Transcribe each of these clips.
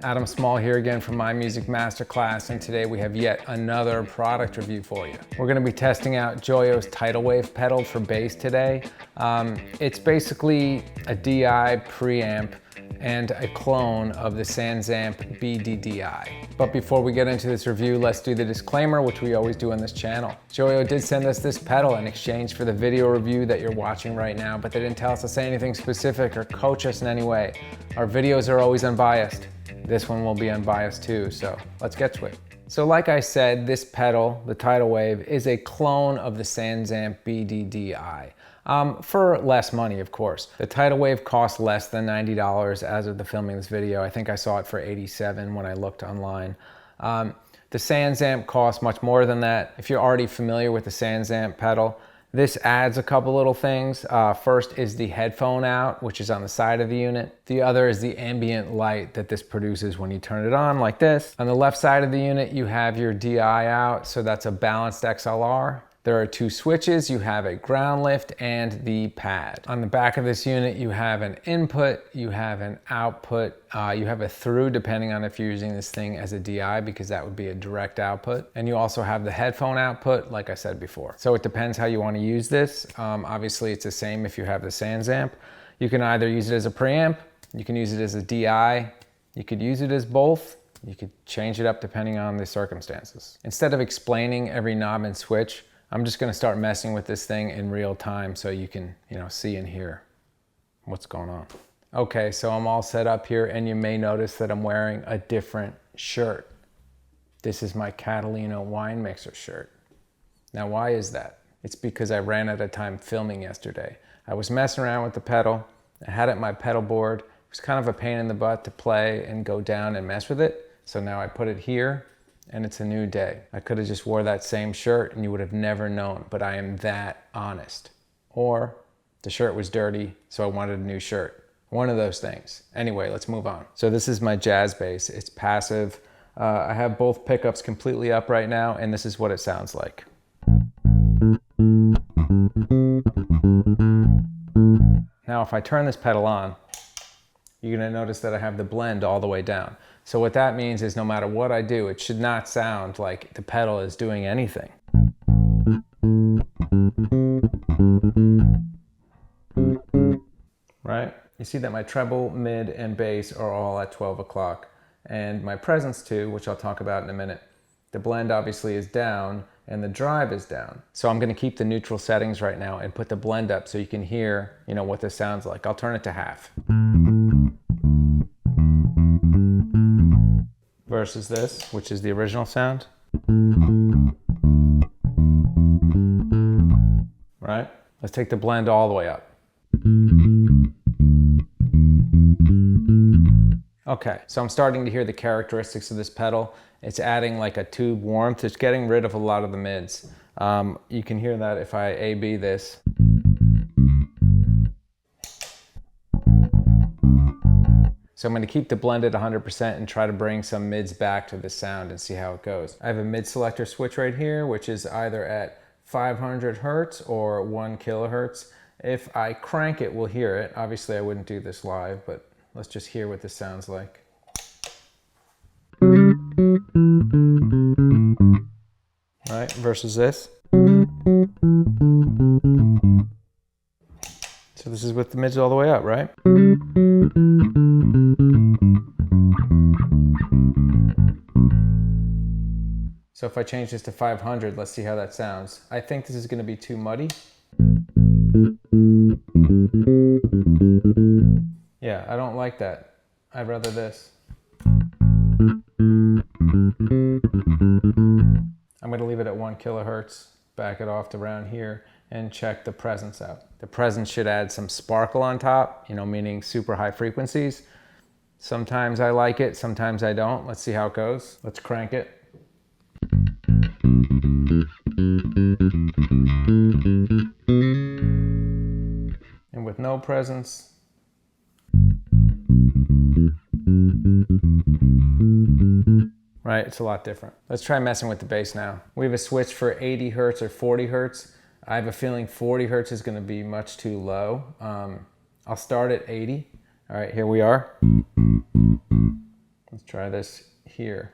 Adam Small here again from MyMusicMasterclass, and today we have yet another product review for you. We're going to be testing out JOYO's Tidal Wave pedal for bass today. It's basically a DI preamp and a clone of the Sansamp BDDI. But before we get into this review, let's do the disclaimer, which we always do on this channel. JOYO did send us this pedal in exchange for the video review that you're watching right now, but they didn't tell us to say anything specific or coach us in any way. Our videos are always unbiased. This one will be unbiased too, so let's get to it. So like I said, this pedal, the Tidal Wave, is a clone of the Sansamp BDDI. For less money, of course. The Tidal Wave costs less than $90 as of the filming of this video. I think I saw it for $87 when I looked online. The Sansamp costs much more than that. If you're already familiar with the Sansamp pedal, this adds a couple little things. First is the headphone out, which is on the side of the unit. The other is the ambient light that this produces when you turn it on like this. On the left side of the unit, you have your DI out, so that's a balanced XLR. There are two switches. You have a ground lift and the pad. On the back of this unit, you have an input, you have an output, you have a through depending on if you're using this thing as a DI, because that would be a direct output. And you also have the headphone output, like I said before. So it depends how you want to use this. Obviously it's the same if you have the Sansamp. You can either use it as a preamp, you can use it as a DI, you could use it as both. You could change it up depending on the circumstances. Instead of explaining every knob and switch, I'm just gonna start messing with this thing in real time so you can, see and hear what's going on. Okay, so I'm all set up here, and you may notice that I'm wearing a different shirt. This is my Catalina wine mixer shirt. Now, why is that? It's because I ran out of time filming yesterday. I was messing around with the pedal. I had it on my pedal board. It was kind of a pain in the butt to play and go down and mess with it. So now I put it here, and it's a new day. I could have just wore that same shirt and you would have never known, but I am that honest. Or the shirt was dirty, so I wanted a new shirt. One of those things. Anyway, let's move on. So this is my jazz bass. It's passive. I have both pickups completely up right now, and this is what it sounds like. Now, if I turn this pedal on, you're gonna notice that I have the blend all the way down. So what that means is no matter what I do, it should not sound like the pedal is doing anything. Right? You see that my treble, mid, and bass are all at 12 o'clock. And my presence too, which I'll talk about in a minute. The blend obviously is down and the drive is down. So I'm gonna keep the neutral settings right now and put the blend up so you can hear, what this sounds like. I'll turn it to half. Versus this, which is the original sound. Right? Let's take the blend all the way up. Okay, so I'm starting to hear the characteristics of this pedal. It's adding like a tube warmth. It's getting rid of a lot of the mids. You can hear that if I A-B this. So I'm going to keep the blend at 100% and try to bring some mids back to the sound and see how it goes. I have a mid selector switch right here, which is either at 500 Hertz or 1 kilohertz. If I crank it, we'll hear it. Obviously I wouldn't do this live, but let's just hear what this sounds like. Right, versus this. So this is with the mids all the way up, right? So if I change this to 500, let's see how that sounds. I think this is going to be too muddy. Yeah, I don't like that. I'd rather this. I'm going to leave it at 1 kilohertz, back it off to around here, and check the presence out. The presence should add some sparkle on top, meaning super high frequencies. Sometimes I like it, sometimes I don't. Let's see how it goes. Let's crank it. And with no presence, right, it's a lot different. Let's try messing with the bass now. We have a switch for 80 Hertz or 40 Hertz. I have a feeling 40 Hertz is going to be much too low. I'll start at 80. All right, here we are. Let's try this here.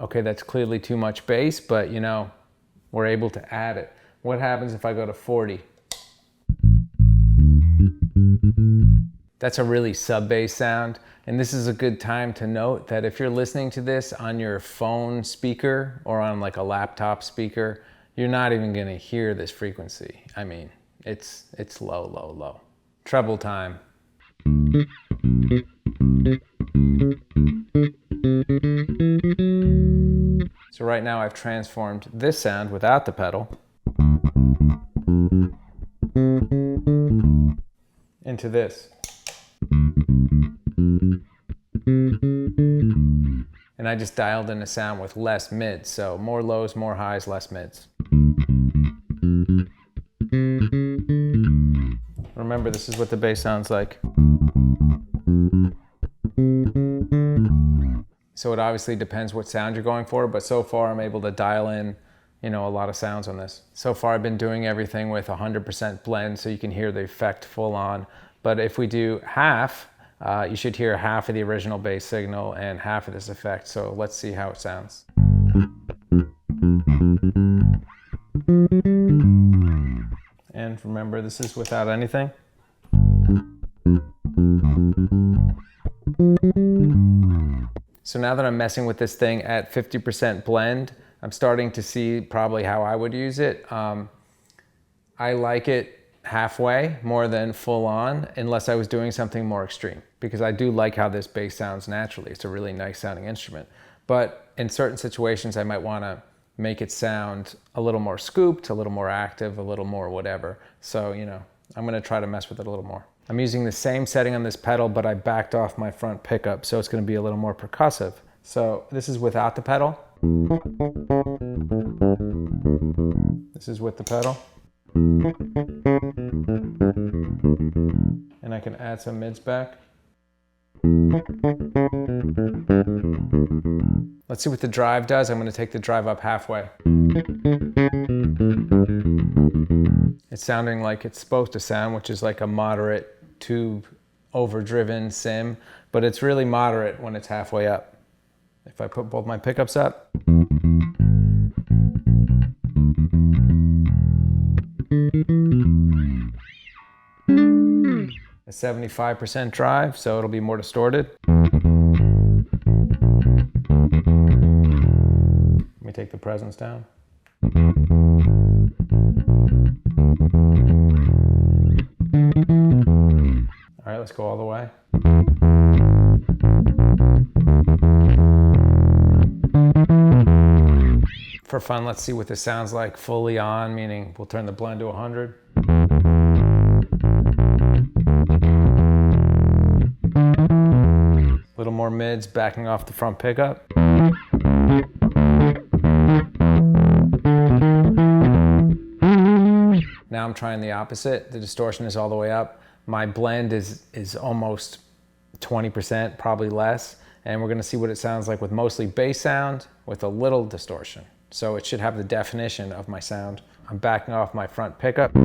Okay, that's clearly too much bass, but you know, we're able to add it. What happens if I go to 40? That's a really sub-bass sound, and this is a good time to note that if you're listening to this on your phone speaker or on like a laptop speaker, you're not even gonna hear this frequency. I mean, it's low, low, low. Treble time. So right now I've transformed this sound without the pedal into this. And I just dialed in a sound with less mids, so more lows, more highs, less mids. Remember, this is what the bass sounds like. So it obviously depends what sound you're going for, but so far I'm able to dial in, you know, a lot of sounds on this. So far I've been doing everything with 100% blend so you can hear the effect full on. But if we do half, you should hear half of the original bass signal and half of this effect. So let's see how it sounds. And remember, this is without anything. So now that I'm messing with this thing at 50% blend, I'm starting to see probably how I would use it. I like it halfway more than full on, unless I was doing something more extreme, because I do like how this bass sounds naturally. It's a really nice sounding instrument. But in certain situations, I might want to make it sound a little more scooped, a little more active, a little more whatever. So, you know, I'm going to try to mess with it a little more. I'm using the same setting on this pedal, but I backed off my front pickup, so it's going to be a little more percussive. So this is without the pedal. This is with the pedal. And I can add some mids back. Let's see what the drive does. I'm going to take the drive up halfway. It's sounding like it's supposed to sound, which is like a moderate tube overdriven sim, but it's really moderate when it's halfway up. If I put both my pickups up. A 75% drive, so it'll be more distorted. Let me take the presence down. All right, let's go all the way. For fun, let's see what this sounds like fully on, meaning we'll turn the blend to 100. A little more mids backing off the front pickup. Now I'm trying the opposite. The distortion is all the way up. My blend is almost 20%, probably less. And we're gonna see what it sounds like with mostly bass sound with a little distortion. So it should have the definition of my sound. I'm backing off my front pickup. All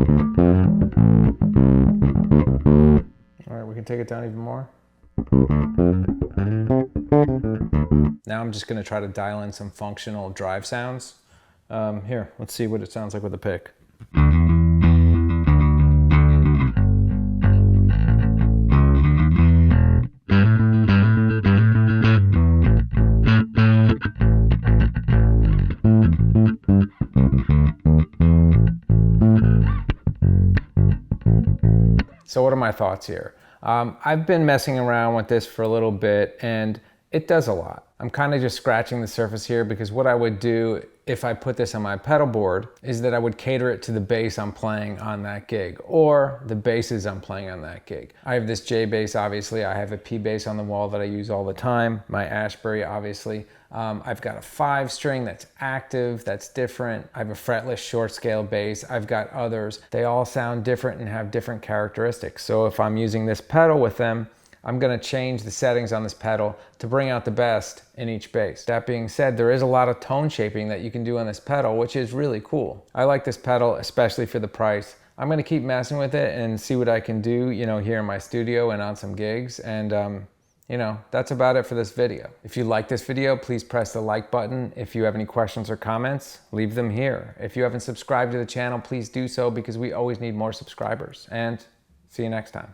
right, we can take it down even more. Now I'm just gonna try to dial in some functional drive sounds. Here, let's see what it sounds like with a pick. So what are my thoughts here? I've been messing around with this for a little bit and it does a lot. I'm kind of just scratching the surface here because what I would do if I put this on my pedal board is that I would cater it to the bass I'm playing on that gig or the basses I'm playing on that gig. I have this J bass, obviously. I have a P bass on the wall that I use all the time. My Ashbury, obviously. I've got a 5-string that's active, that's different. I have a fretless short scale bass. I've got others. They all sound different and have different characteristics. So if I'm using this pedal with them, I'm gonna change the settings on this pedal to bring out the best in each bass. That being said, there is a lot of tone shaping that you can do on this pedal, which is really cool. I like this pedal, especially for the price. I'm gonna keep messing with it and see what I can do, you know, here in my studio and on some gigs. And you know, that's about it for this video. If you like this video, please press the like button. If you have any questions or comments, leave them here. If you haven't subscribed to the channel, please do so because we always need more subscribers. And see you next time.